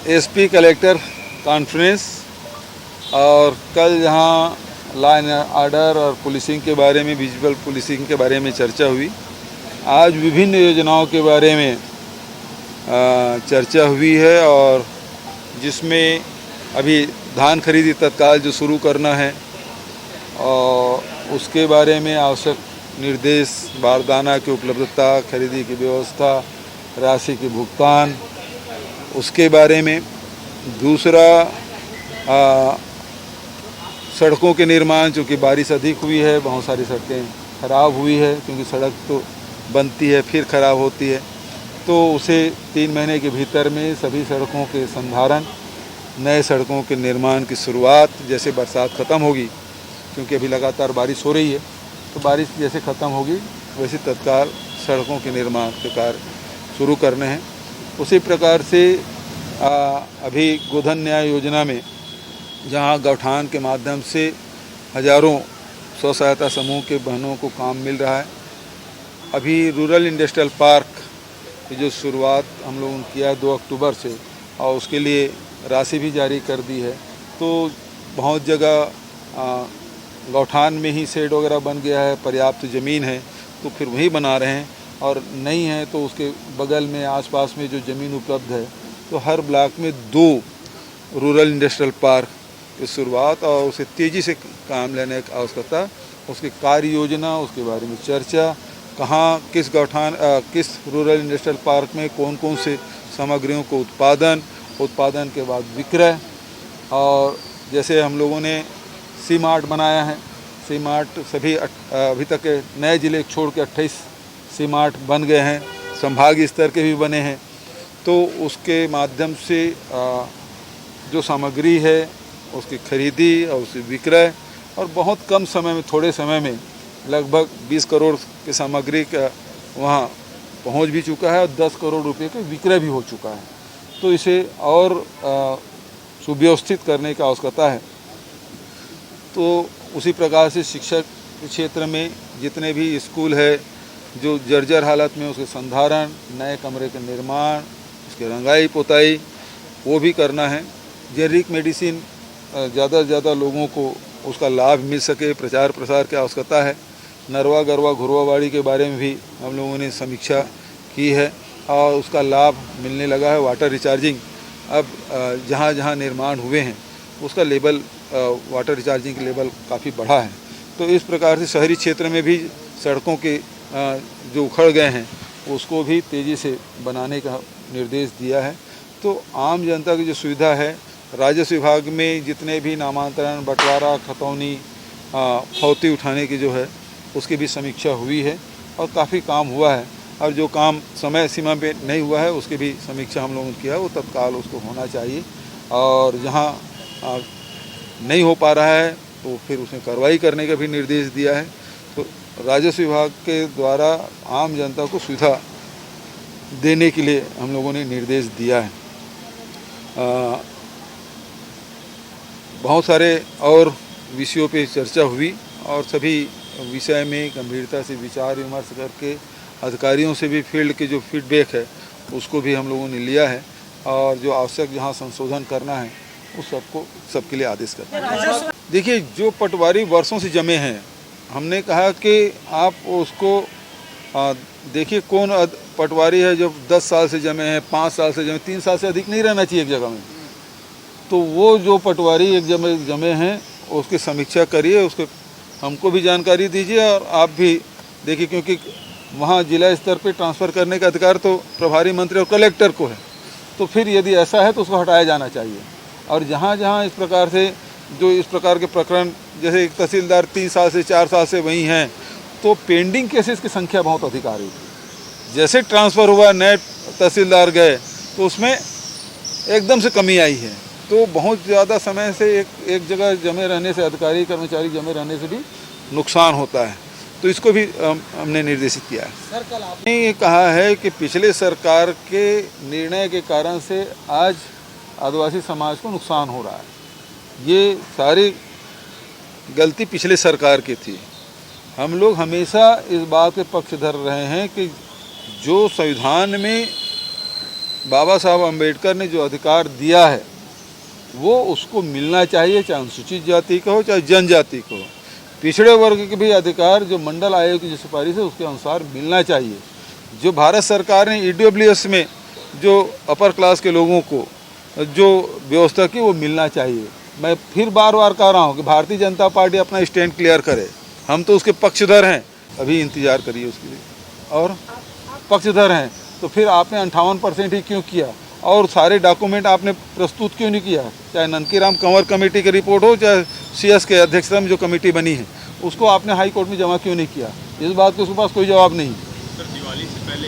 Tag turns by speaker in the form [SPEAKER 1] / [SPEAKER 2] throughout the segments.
[SPEAKER 1] SP collector conference और कल यहाँ लॉ एंड ऑर्डर और पुलिसिंग के बारे में, विजुअल पुलिसिंग के बारे में चर्चा हुई। आज विभिन्न योजनाओं के बारे में चर्चा हुई है और जिसमें अभी धान खरीदी तत्काल जो शुरू करना है और उसके बारे में आवश्यक निर्देश, बारदाना की उपलब्धता, खरीदी की व्यवस्था, राशि के भुगतान, उसके बारे में। दूसरा सड़कों के निर्माण, चूँकि बारिश अधिक हुई है, बहुत सारी सड़कें ख़राब हुई है, क्योंकि सड़क तो बनती है फिर ख़राब होती है, तो उसे 3 महीने के भीतर में सभी सड़कों के संधारण, नए सड़कों के निर्माण की शुरुआत, जैसे बरसात ख़त्म होगी, क्योंकि अभी लगातार बारिश हो रही है, तो बारिश जैसे ख़त्म होगी वैसे तत्काल सड़कों के निर्माण के कार्य शुरू करने हैं। उसी प्रकार से अभी गोधन न्याय योजना में जहां गौठान के माध्यम से हजारों स्व सहायता समूह के बहनों को काम मिल रहा है। अभी रूरल इंडस्ट्रियल पार्क की जो शुरुआत हम लोगों ने किया 2 अक्टूबर से, और उसके लिए राशि भी जारी कर दी है। तो बहुत जगह गौठान में ही शेड वगैरह बन गया है, पर्याप्त ज़मीन है तो फिर वहीं बना रहे हैं, और नहीं है तो उसके बगल में आसपास में जो ज़मीन उपलब्ध है, तो हर ब्लॉक में 2 रूरल इंडस्ट्रियल पार्क की शुरुआत और उसे तेज़ी से काम लेने की आवश्यकता, उसकी कार्य योजना, उसके बारे में चर्चा, कहाँ किस गौठान किस रूरल इंडस्ट्रियल पार्क में कौन कौन से सामग्रियों को उत्पादन के बाद विक्रय। और जैसे हम लोगों ने सी मार्ट बनाया है, सी मार्ट सभी अभी तक के नए ज़िले छोड़ के 28 सी मार्ट बन गए हैं, संभागीय स्तर के भी बने हैं। तो उसके माध्यम से जो सामग्री है उसकी खरीदी और उसकी विक्रय, और बहुत कम समय में, थोड़े समय में लगभग 20 करोड़ की सामग्री का वहाँ पहुँच भी चुका है और 10 करोड़ रुपए का विक्रय भी हो चुका है। तो इसे और सुव्यवस्थित करने की आवश्यकता है। तो उसी प्रकार से शिक्षा के क्षेत्र में जितने भी स्कूल है जो जर्जर हालत में, उसके संधारण, नए कमरे के निर्माण, उसके रंगाई पुताई, वो भी करना है। जेनरिक मेडिसिन ज़्यादा से ज़्यादा लोगों को उसका लाभ मिल सके, प्रचार प्रसार की आवश्यकता है। नरवा गरवा घुरवाबाड़ी के बारे में भी हम लोगों ने समीक्षा की है और उसका लाभ मिलने लगा है। वाटर रिचार्जिंग अब जहाँ जहाँ निर्माण हुए हैं उसका लेवल, वाटर रिचार्जिंग का लेवल काफ़ी बढ़ा है। तो इस प्रकार से शहरी क्षेत्र में भी सड़कों के जो उखड़ गए हैं उसको भी तेज़ी से बनाने का निर्देश दिया है। तो आम जनता की जो सुविधा है, राजस्व विभाग में जितने भी नामांतरण, बंटवारा, खतौनी, फौती उठाने की जो है उसकी भी समीक्षा हुई है और काफ़ी काम हुआ है। और जो काम समय सीमा पे नहीं हुआ है उसकी भी समीक्षा हम लोगों ने किया है, वो तत्काल उसको होना चाहिए। और जहाँ नहीं हो पा रहा है तो फिर उसमें कार्रवाई करने का भी निर्देश दिया है। तो राजस्व विभाग के द्वारा आम जनता को सुविधा देने के लिए हम लोगों ने निर्देश दिया है। बहुत सारे और विषयों पे चर्चा हुई और सभी विषय में गंभीरता से विचार विमर्श करके अधिकारियों से भी फील्ड के जो फीडबैक है उसको भी हम लोगों ने लिया है, और जो आवश्यक जहाँ संशोधन करना है उस सबके लिए आदेश करना है। देखिए, जो पटवारी वर्षों से जमे हैं, हमने कहा कि आप उसको देखिए कौन पटवारी है जो 10 साल से जमे हैं, 5 साल से जमे, 3 साल से अधिक नहीं रहना चाहिए एक जगह में। तो वो जो पटवारी एक जमे हैं उसकी समीक्षा करिए, उसके हमको भी जानकारी दीजिए और आप भी देखिए, क्योंकि वहाँ जिला स्तर पे ट्रांसफ़र करने का अधिकार तो प्रभारी मंत्री और कलेक्टर को है। तो फिर यदि ऐसा है तो उसको हटाया जाना चाहिए। और जहाँ जहाँ इस प्रकार से जो इस प्रकार के प्रकरण, जैसे एक तहसीलदार 3 साल से 4 साल से वहीं हैं, तो पेंडिंग केसेस की संख्या बहुत अधिक आ रही थी। जैसे ट्रांसफ़र हुआ, नए तहसीलदार गए तो उसमें एकदम से कमी आई है। तो बहुत ज़्यादा समय से एक जगह जमे रहने से, अधिकारी कर्मचारी जमे रहने से भी नुकसान होता है। तो इसको भी हमने निर्देशित किया है। सर, कल आपने ये कहा है कि पिछले सरकार के निर्णय के कारण से आज आदिवासी समाज को नुकसान हो रहा है। ये सारी गलती पिछले सरकार की थी। हम लोग हमेशा इस बात के पक्षधर रहे हैं कि जो संविधान में बाबा साहब अम्बेडकर ने जो अधिकार दिया है वो उसको मिलना चाहिए, चाहे अनुसूचित जाति का हो चाहे जनजाति का हो। पिछड़े वर्ग के भी अधिकार जो मंडल आयोग की जो सिफारिश है उसके अनुसार मिलना चाहिए। जो भारत सरकार ने EWS में जो अपर क्लास के लोगों को जो व्यवस्था की वो मिलना चाहिए। मैं फिर बार बार कह रहा हूँ कि भारतीय जनता पार्टी अपना स्टैंड क्लियर करे, हम तो उसके पक्षधर हैं, अभी इंतज़ार करिए उसके लिए। और पक्षधर हैं तो फिर आपने 58% ही क्यों किया और सारे डॉक्यूमेंट आपने प्रस्तुत क्यों नहीं किया? चाहे ननकीराम कंवर कमेटी की रिपोर्ट हो चाहे CS के अध्यक्षता में जो कमेटी बनी है उसको आपने हाई कोर्ट में जमा क्यों नहीं किया? इस बात के उसके पास कोई जवाब नहीं।
[SPEAKER 2] सर दिवाली से पहले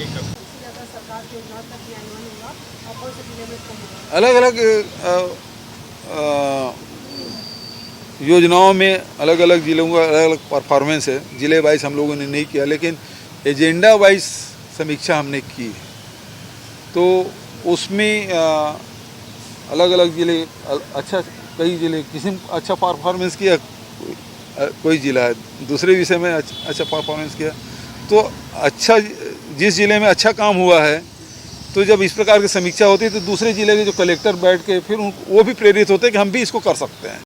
[SPEAKER 1] अलग अलग योजनाओं में अलग अलग जिलों का अलग अलग परफॉर्मेंस है। ज़िले वाइज हम लोगों ने नहीं किया, लेकिन एजेंडा वाइज समीक्षा हमने की है। तो उसमें अलग अलग ज़िले अच्छा, कई ज़िले किसी अच्छा परफॉर्मेंस किया, कोई ज़िला है दूसरे विषय में अच्छा परफॉर्मेंस किया। तो अच्छा, जिस ज़िले में अच्छा काम हुआ है तो जब इस प्रकार की समीक्षा होती है तो दूसरे ज़िले के जो कलेक्टर बैठ के फिर वो भी प्रेरित होते हैं कि हम भी इसको कर सकते हैं।